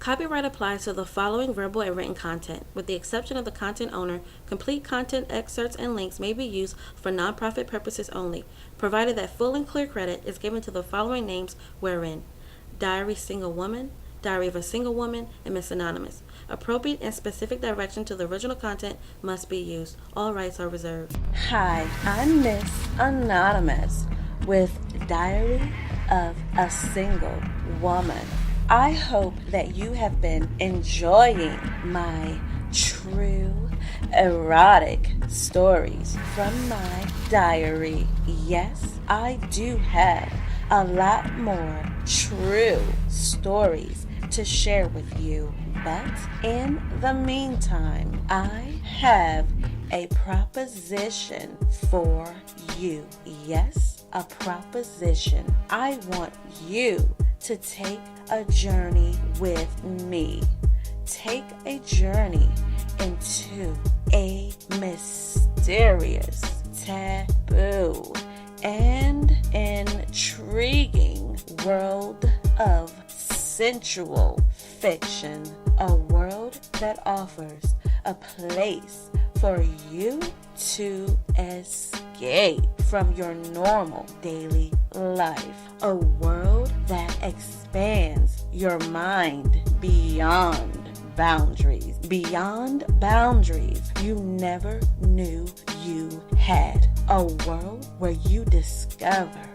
Copyright applies to the following verbal and written content. With the exception of the content owner, complete content excerpts and links may be used for nonprofit purposes only, provided that full and clear credit is given to the following names wherein: Diary Single Woman, Diary of a Single Woman, and Miss Anonymous. Appropriate and specific direction to the original content must be used. All rights are reserved. Hi, I'm Miss Anonymous with Diary of a Single Woman. I hope that you have been enjoying my true erotic stories from my diary. Yes, I do have a lot more true stories to share with you. But in the meantime, I have a proposition for you. Yes, a proposition. I want you to take a journey with me. Take a journey into a mysterious, taboo, and intriguing world of sensual fiction. A world that offers a place for you to escape from your normal daily life. A world that expands your mind beyond boundaries. Beyond boundaries you never knew you had. A world where you discover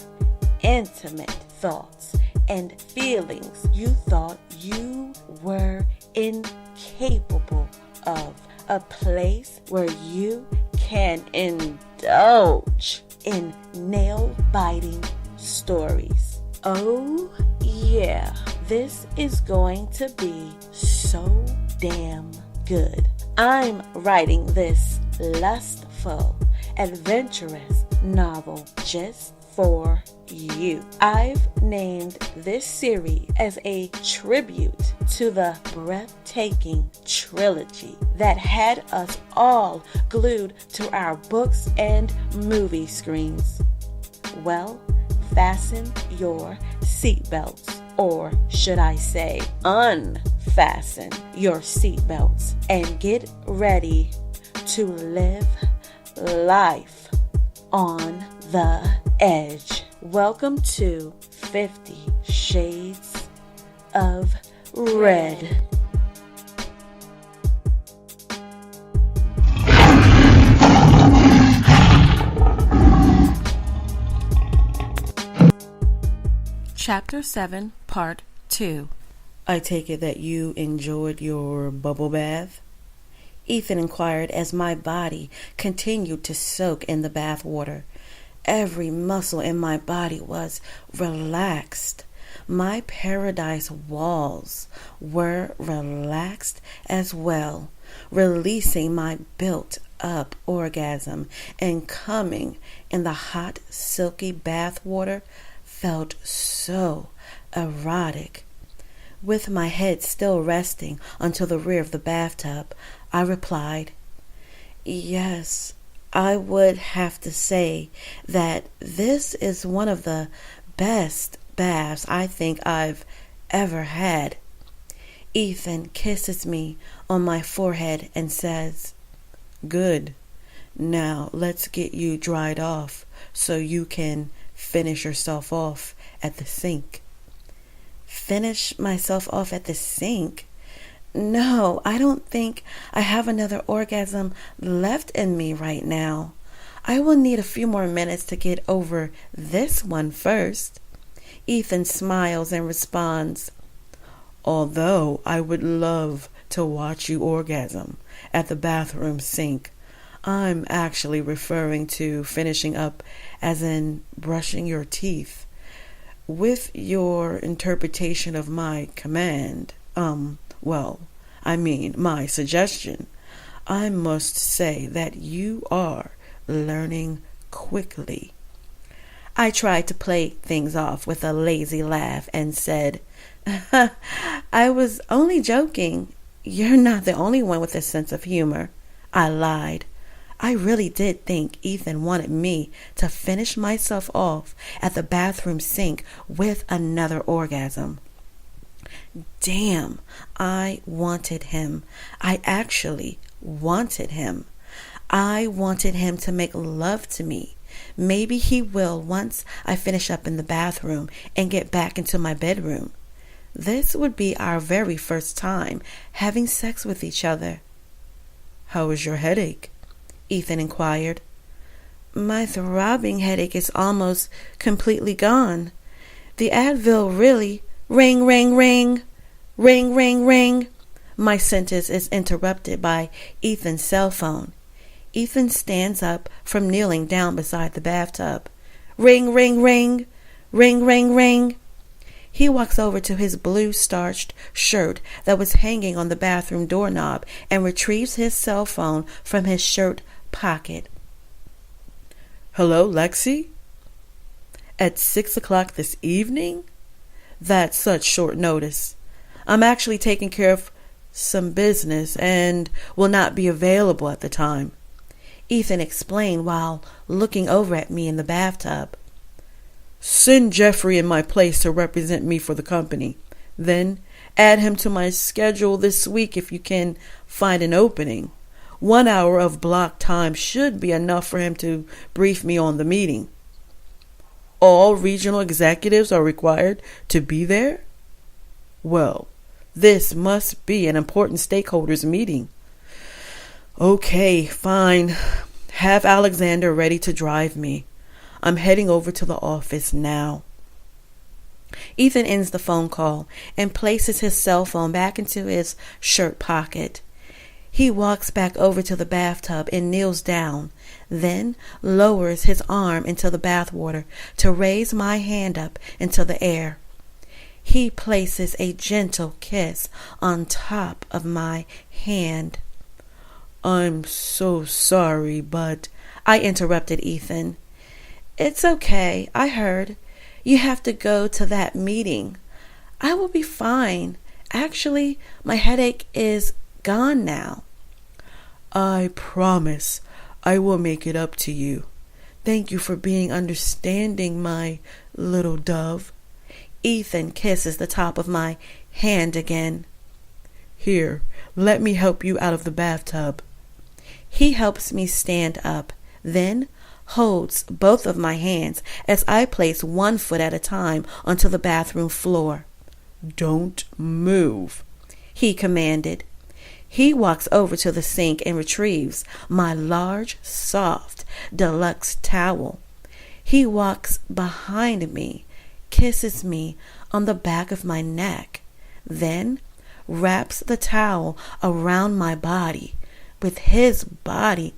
intimate thoughts and feelings you thought you were incapable of. A place where you can indulge in nail-biting stories. Oh yeah, this is going to be so damn good. I'm writing this lustful, adventurous novel just for you. I've named this series as a tribute to the breathtaking trilogy that had us all glued to our books and movie screens. Well, fasten your seatbelts, or should I say unfasten your seatbelts, and get ready to live life on the edge. Welcome to 50 Shades of Red. Chapter 7, Part 2. I take it that you enjoyed your bubble bath? Ethan inquired as my body continued to soak in the bath water. Every muscle in my body was relaxed. My paradise walls were relaxed as well, releasing my built-up orgasm, and coming in the hot, silky bath water felt so erotic. With my head still resting onto the rear of the bathtub, I replied, "Yes, I would have to say that this is one of the best baths I think I've ever had." Ethan kisses me on my forehead and says, "Good. Now let's get you dried off so you can finish yourself off at the sink." Finish myself off at the sink? No, I don't think I have another orgasm left in me right now. I will need a few more minutes to get over this one first. Ethan smiles and responds, "Although I would love to watch you orgasm at the bathroom sink, I'm actually referring to finishing up as in brushing your teeth. With your interpretation of my command, my suggestion, I must say that you are learning quickly." I tried to play things off with a lazy laugh and said, "I was only joking. You're not the only one with a sense of humor." I lied. I really did think Ethan wanted me to finish myself off at the bathroom sink with another orgasm. Damn, I wanted him. I actually wanted him. I wanted him to make love to me. Maybe he will once I finish up in the bathroom and get back into my bedroom. This would be our very first time having sex with each other. "How is your headache?" Ethan inquired. "My throbbing headache is almost completely gone. The Advil really... Ring, ring, ring. Ring, ring, ring." My sentence is interrupted by Ethan's cell phone. Ethan stands up from kneeling down beside the bathtub. "Ring, ring, ring. Ring, ring, ring." He walks over to his blue starched shirt that was hanging on the bathroom doorknob and retrieves his cell phone from his shirt pocket. "Hello, Lexi? At 6 o'clock this evening? That's such short notice. I'm actually taking care of some business and will not be available at the time," Ethan explained while looking over at me in the bathtub. "Send Jeffrey in my place to represent me for the company. Then add him to my schedule this week if you can find an opening. 1 hour of block time should be enough for him to brief me on the meeting." "All regional executives are required to be there? Well, this must be an important stakeholders meeting. Okay, fine. Have Alexander ready to drive me. I'm heading over to the office now." Ethan ends the phone call and places his cell phone back into his shirt pocket. He walks back over to the bathtub and kneels down, then lowers his arm into the bathwater to raise my hand up into the air. He places a gentle kiss on top of my hand. "I'm so sorry, but..." I interrupted Ethan. "It's okay, I heard. You have to go to that meeting. I will be fine. Actually, my headache is gone now." "I promise I will make it up to you. Thank you for being understanding, my little dove." Ethan kisses the top of my hand again. "Here, let me help you out of the bathtub." He helps me stand up, then holds both of my hands as I place one foot at a time onto the bathroom floor. "Don't move," he commanded. He walks over to the sink and retrieves my large, soft, deluxe towel. He walks behind me, kisses me on the back of my neck, then wraps the towel around my body, with his body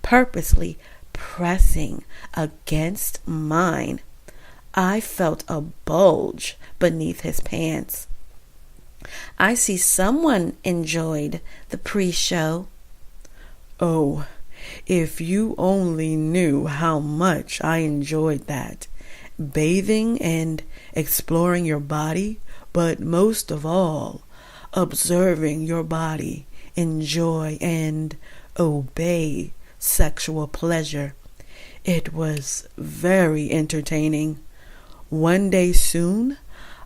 purposely pressing against mine. I felt a bulge beneath his pants. I see someone enjoyed the pre-show. "Oh, if you only knew how much I enjoyed that. Bathing and exploring your body, but most of all, observing your body enjoy and obey sexual pleasure. It was very entertaining. One day soon,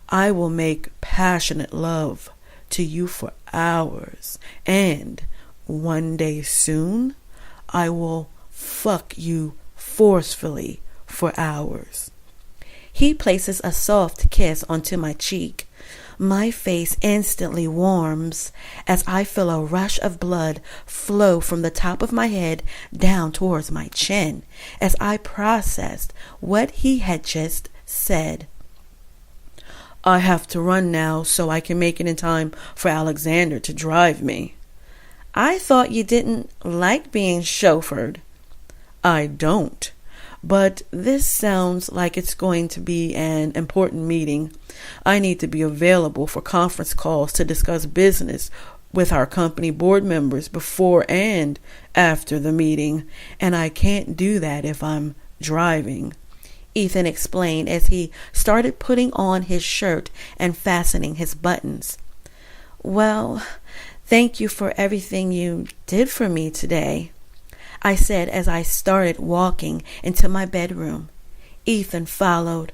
I will make passionate love to you for hours, and one day soon, I will fuck you forcefully for hours." He places a soft kiss onto my cheek. My face instantly warms as I feel a rush of blood flow from the top of my head down towards my chin as I processed what he had just said. "I have to run now so I can make it in time for Alexander to drive me." "I thought you didn't like being chauffeured." "I don't. But this sounds like it's going to be an important meeting. I need to be available for conference calls to discuss business with our company board members before and after the meeting, and I can't do that if I'm driving," Ethan explained as he started putting on his shirt and fastening his buttons. "Well, thank you for everything you did for me today," I said as I started walking into my bedroom. Ethan followed.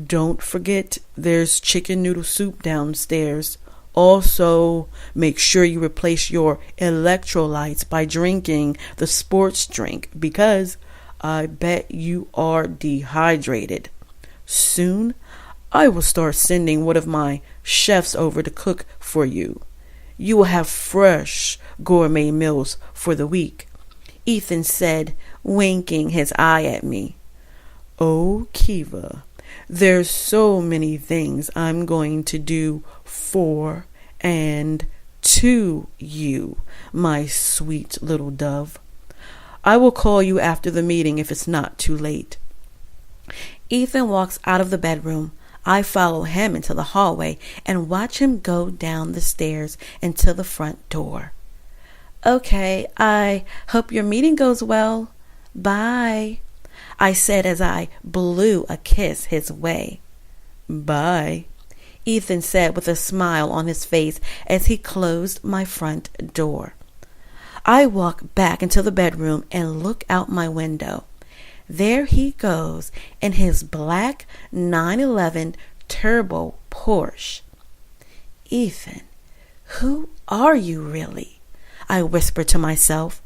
Don't forget there's chicken noodle soup downstairs. Also, make sure you replace your electrolytes by drinking the sports drink because I bet you are dehydrated. Soon, I will start sending one of my chefs over to cook for you. You will have fresh gourmet meals for the week, Ethan said, winking his eye at me. Oh, Keeva, there's so many things I'm going to do for and to you, my sweet little dove. I will call you after the meeting if it's not too late. Ethan walks out of the bedroom. I follow him into the hallway and watch him go down the stairs into the front door. Okay, I hope your meeting goes well. Bye, I said as I blew a kiss his way. Bye, Ethan said with a smile on his face as he closed my front door. I walk back into the bedroom and look out my window. There he goes in his black 911 turbo Porsche. Ethan, who are you really? I whisper to myself.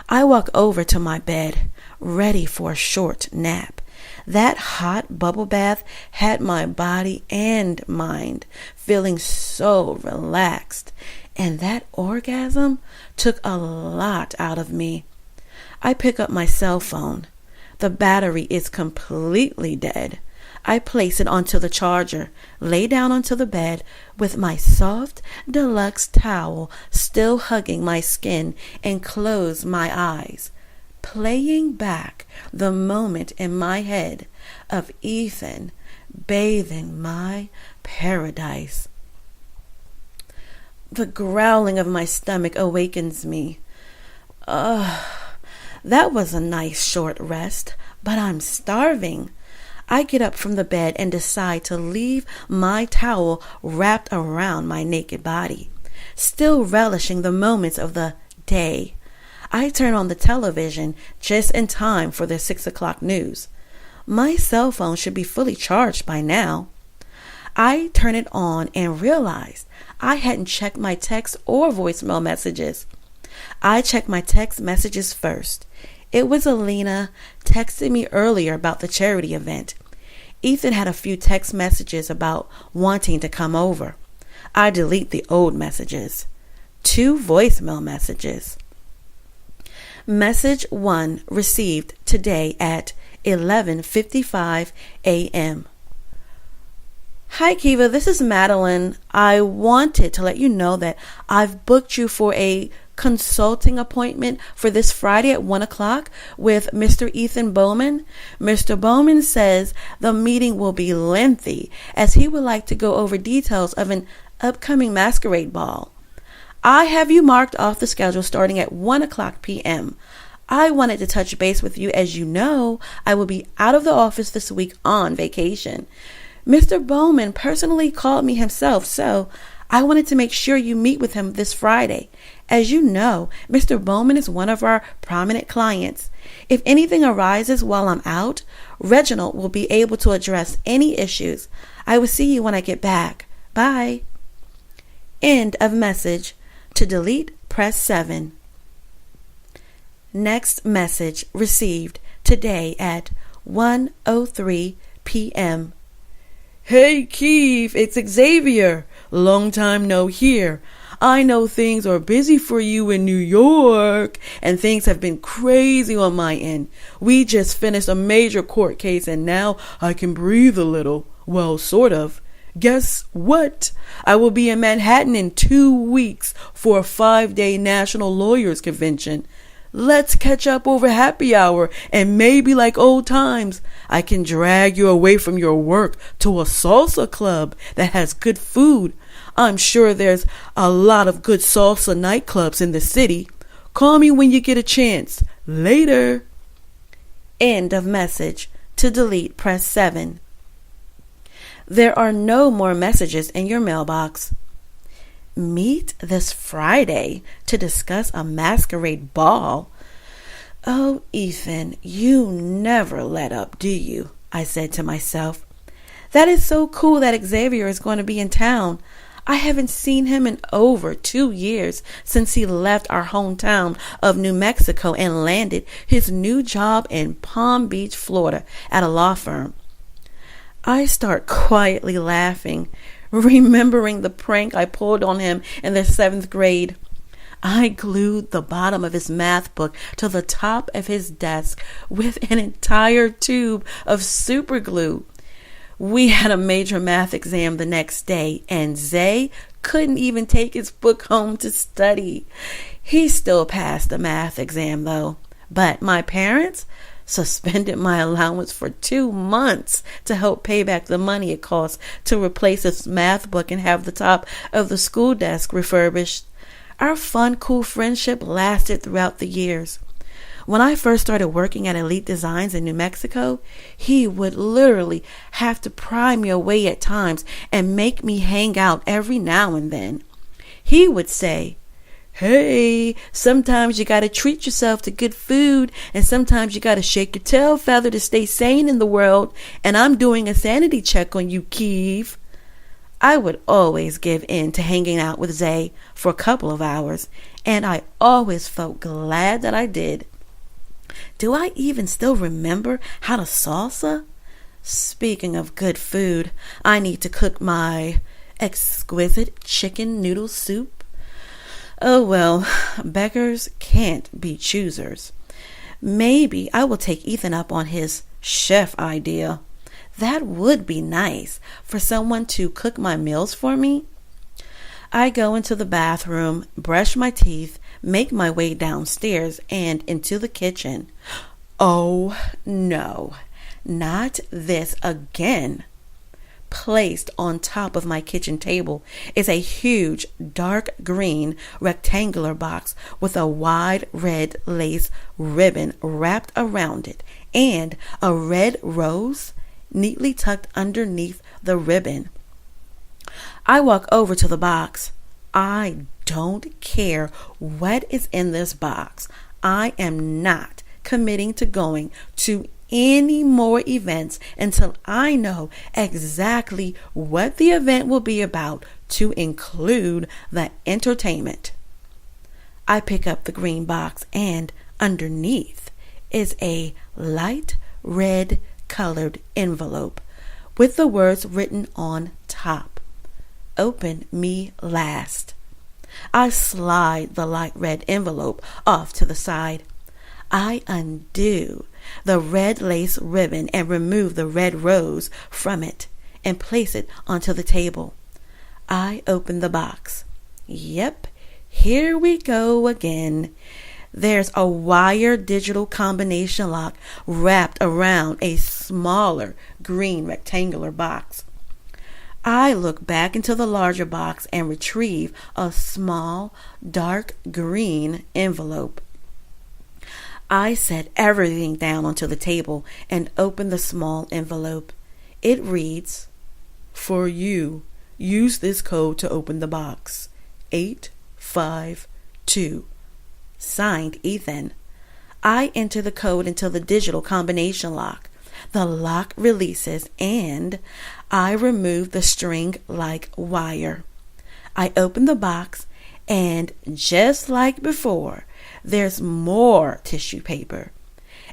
I walk over to my bed, ready for a short nap. That hot bubble bath had my body and mind feeling so relaxed, and that orgasm took a lot out of me. I pick up my cell phone. The battery is completely dead. I place it onto the charger, lay down onto the bed with my soft deluxe towel still hugging my skin, and close my eyes, playing back the moment in my head of Ethan bathing my paradise. The growling of my stomach awakens me. That was a nice short rest, but I'm starving. I get up from the bed and decide to leave my towel wrapped around my naked body, still relishing the moments of the day. I turn on the television just in time for the 6 o'clock news. My cell phone should be fully charged by now. I turn it on and realize I hadn't checked my text or voicemail messages. I checked my text messages first. It was Alina texting me earlier about the charity event. Ethan had a few text messages about wanting to come over. I delete the old messages. 2 voicemail messages. Message 1 received today at 11:55 a.m. Hi, Keeva. This is Madeline. I wanted to let you know that I've booked you for a consulting appointment for this Friday at 1 o'clock with Mr. Ethan Bowman. Mr. Bowman says the meeting will be lengthy as he would like to go over details of an upcoming masquerade ball. I have you marked off the schedule starting at 1 o'clock p.m. I wanted to touch base with you as you know I will be out of the office this week on vacation. Mr. Bowman personally called me himself, so I wanted to make sure you meet with him this Friday. As you know, Mr. Bowman is one of our prominent clients. If anything arises while I'm out, Reginald will be able to address any issues. I will see you when I get back. Bye. End of message. To delete, press 7. Next message received today at 1:03 p.m. Hey, Keeve, it's Xavier. Long time no hear. I know things are busy for you in New York, and things have been crazy on my end. We just finished a major court case, and now I can breathe a little. Well, sort of. Guess what? I will be in Manhattan in 2 weeks for a 5-day National Lawyers Convention. Let's catch up over happy hour, and maybe like old times, I can drag you away from your work to a salsa club that has good food. I'm sure there's a lot of good salsa nightclubs in the city. Call me when you get a chance. Later. End of message. To delete, press 7. There are no more messages in your mailbox. Meet this Friday to discuss a masquerade ball. Oh, Ethan, you never let up, do you? I said to myself. That is so cool that Xavier is going to be in town. I haven't seen him in over 2 years since he left our hometown of New Mexico and landed his new job in Palm Beach, Florida at a law firm. I start quietly laughing, remembering the prank I pulled on him in the 7th grade. I glued the bottom of his math book to the top of his desk with an entire tube of super glue. We had a major math exam the next day, and Zay couldn't even take his book home to study. He still passed the math exam, though. But my parents suspended my allowance for 2 months to help pay back the money it cost to replace his math book and have the top of the school desk refurbished. Our fun, cool friendship lasted throughout the years. When I first started working at Elite Designs in New Mexico, he would literally have to pry me away at times and make me hang out every now and then. He would say, "Hey, sometimes you gotta treat yourself to good food, and sometimes you gotta shake your tail feather to stay sane in the world, and I'm doing a sanity check on you, Keeva." I would always give in to hanging out with Zay for a couple of hours, and I always felt glad that I did. Do I even still remember how to salsa? Speaking of good food, I need to cook my exquisite chicken noodle soup. Oh well, beggars can't be choosers. Maybe I will take Ethan up on his chef idea. That would be nice for someone to cook my meals for me. I go into the bathroom, brush my teeth, make my way downstairs and into the kitchen. Oh no, not this again. Placed on top of my kitchen table is a huge dark green rectangular box with a wide red lace ribbon wrapped around it and a red rose neatly tucked underneath the ribbon. I walk over to the box. I don't care what is in this box. I am not committing to going to any more events until I know exactly what the event will be about, to include the entertainment. I pick up the green box, and underneath is a light red colored envelope with the words written on top: "Open me last." I slide the light red envelope off to the side. I undo the red lace ribbon and remove the red rose from it and place it onto the table. I open the box. Yep, here we go again. There's a wire digital combination lock wrapped around a smaller green rectangular box. I look back into the larger box and retrieve a small dark green envelope. I set everything down onto the table and open the small envelope. It reads, "For you, use this code to open the box. 852. Signed, Ethan. I enter the code into the digital combination lock. The lock releases and I remove the string-like wire. I open the box and just like before, there's more tissue paper.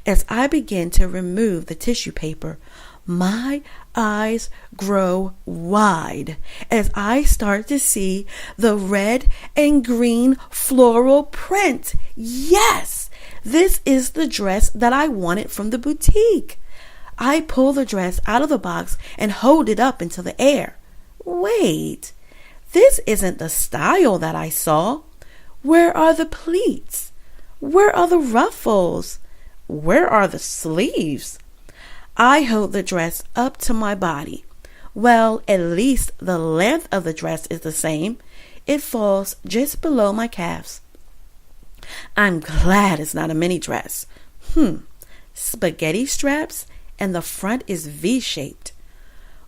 As I begin to remove the tissue paper, my eyes grow wide as I start to see the red and green floral print. Yes, this is the dress that I wanted from the boutique. I pull the dress out of the box and hold it up into the air. Wait, this isn't the style that I saw. Where are the pleats? Where are the ruffles? Where are the sleeves? I hold the dress up to my body. Well, at least the length of the dress is the same. It falls just below my calves. I'm glad it's not a mini dress. Spaghetti straps and the front is V-shaped.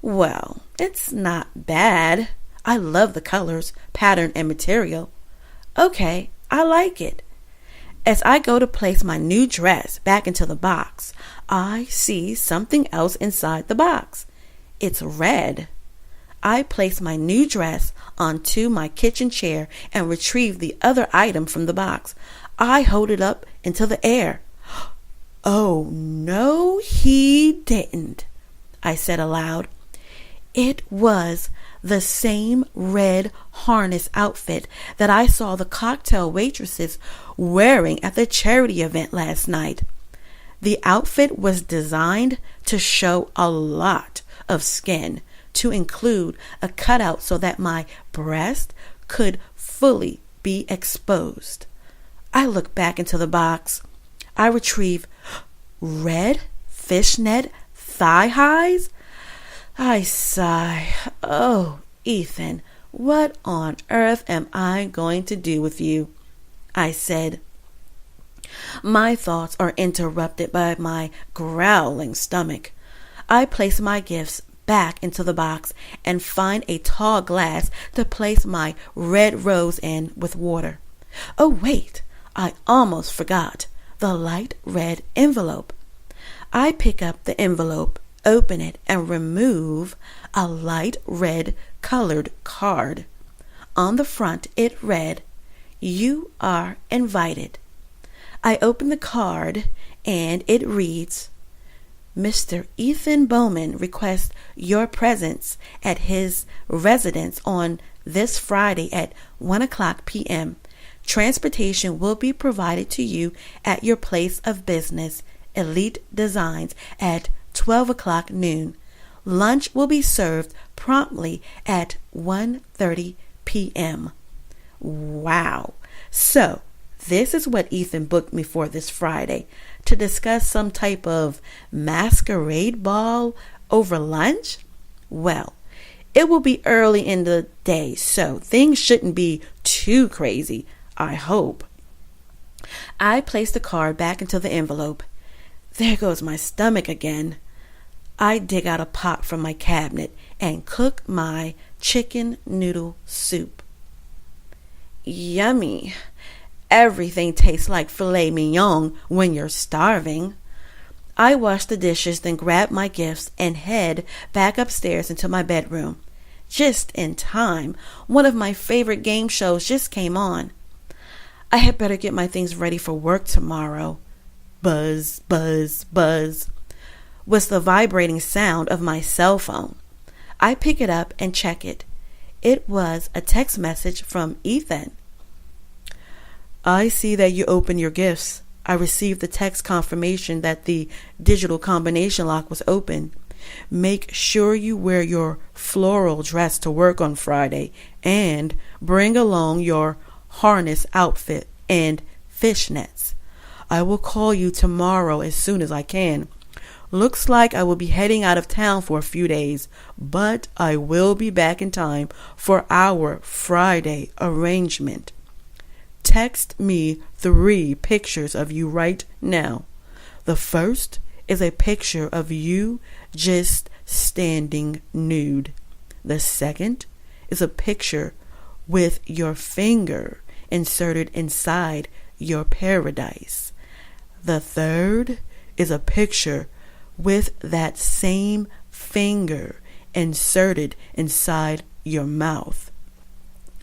Well, it's not bad. I love the colors, pattern, and material. Okay, I like it. As I go to place my new dress back into the box, I see something else inside the box. It's red. I place my new dress onto my kitchen chair and retrieve the other item from the box. I hold it up into the air. Oh, no, he didn't, I said aloud. It was the same red harness outfit that I saw the cocktail waitresses wearing at the charity event last night. The outfit was designed to show a lot of skin, to include a cutout so that my breast could fully be exposed. I look back into the box. I retrieve red fishnet thigh highs. I sigh. Oh, Ethan, what on earth am I going to do with you? I said. My thoughts are interrupted by my growling stomach. I place my gifts back into the box and find a tall glass to place my red rose in with water. Oh, wait, I almost forgot the light red envelope. I pick up the envelope, open it, and remove a light red colored card. On the front, it read, "You are invited." I open the card and it reads, "Mr. Ethan Bowman requests your presence at his residence on this Friday at 1:00 p.m. Transportation will be provided to you at your place of business, Elite Designs, at 12:00 noon. Lunch will be served promptly at 1:30 p.m. Wow. So, this is what Ethan booked me for this Friday, to discuss some type of masquerade ball over lunch? Well, it will be early in the day, so things shouldn't be too crazy, I hope. I place the card back into the envelope. There goes my stomach again. I dig out a pot from my cabinet and cook my chicken noodle soup. Yummy. Everything tastes like filet mignon when you're starving. I wash the dishes, then grab my gifts and head back upstairs into my bedroom. Just in time, one of my favorite game shows just came on. I had better get my things ready for work tomorrow. Buzz, buzz, buzz was the vibrating sound of my cell phone. I pick it up and check it. It was a text message from Ethan. I see that you opened your gifts. I received the text confirmation that the digital combination lock was open. Make sure you wear your floral dress to work on Friday and bring along your harness outfit and fishnets. I will call you tomorrow as soon as I can. Looks like I will be heading out of town for a few days, but I will be back in time for our Friday arrangement. Text me 3 pictures of you right now. The first is a picture of you just standing nude. The second is a picture with your finger inserted inside your paradise. The third is a picture with that same finger inserted inside your mouth.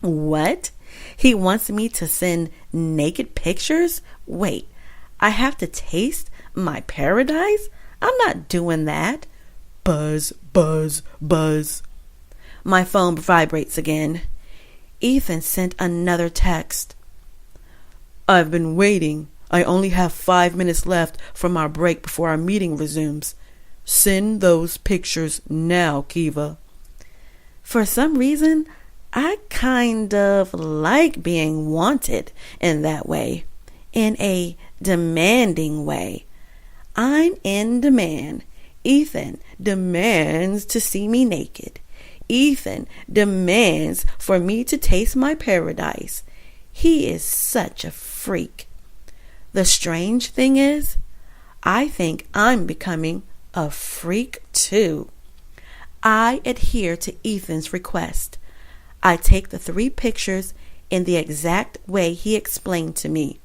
What? He wants me to send naked pictures? Wait, I have to taste my paradise? I'm not doing that. Buzz, buzz, buzz. My phone vibrates again. Ethan sent another text. I've been waiting. I only have 5 minutes left from our break before our meeting resumes. Send those pictures now, Keeva. For some reason, I kind of like being wanted in that way, in a demanding way. I'm in demand. Ethan demands to see me naked. Ethan demands for me to taste my paradise. He is such a freak. The strange thing is, I think I'm becoming a freak too. I adhere to Ethan's request. I take the 3 pictures in the exact way he explained to me.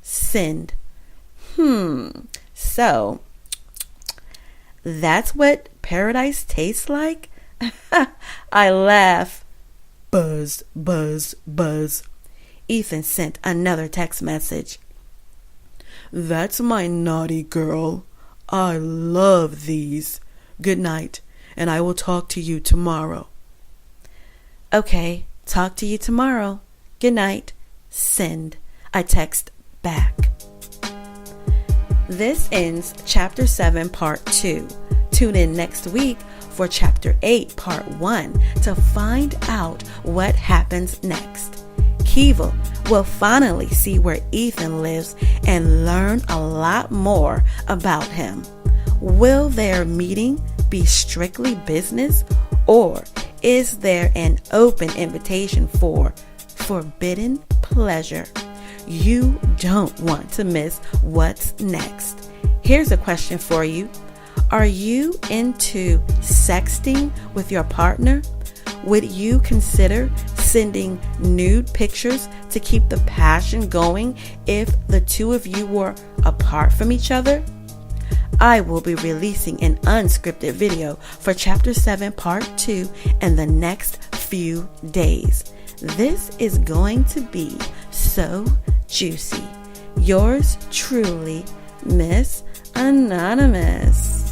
Send. So, That's what paradise tastes like? I laugh. Buzz, buzz, buzz. Ethan sent another text message. That's my naughty girl. I love these. Good night, and I will talk to you tomorrow. Okay, talk to you tomorrow. Good night. Send. I text back. This ends Chapter 7, Part 2. Tune in next week for Chapter 8, Part 1 to find out what happens next. Keeva will finally see where Ethan lives and learn a lot more about him. Will their meeting be strictly business, or is there an open invitation for forbidden pleasure? You don't want to miss what's next. Here's a question for you. Are you into sexting with your partner? Would you consider sending nude pictures to keep the passion going if the two of you were apart from each other? I will be releasing an unscripted video for Chapter 7 Part 2 in the next few days. This is going to be so juicy. Yours truly, Miss Anonymous.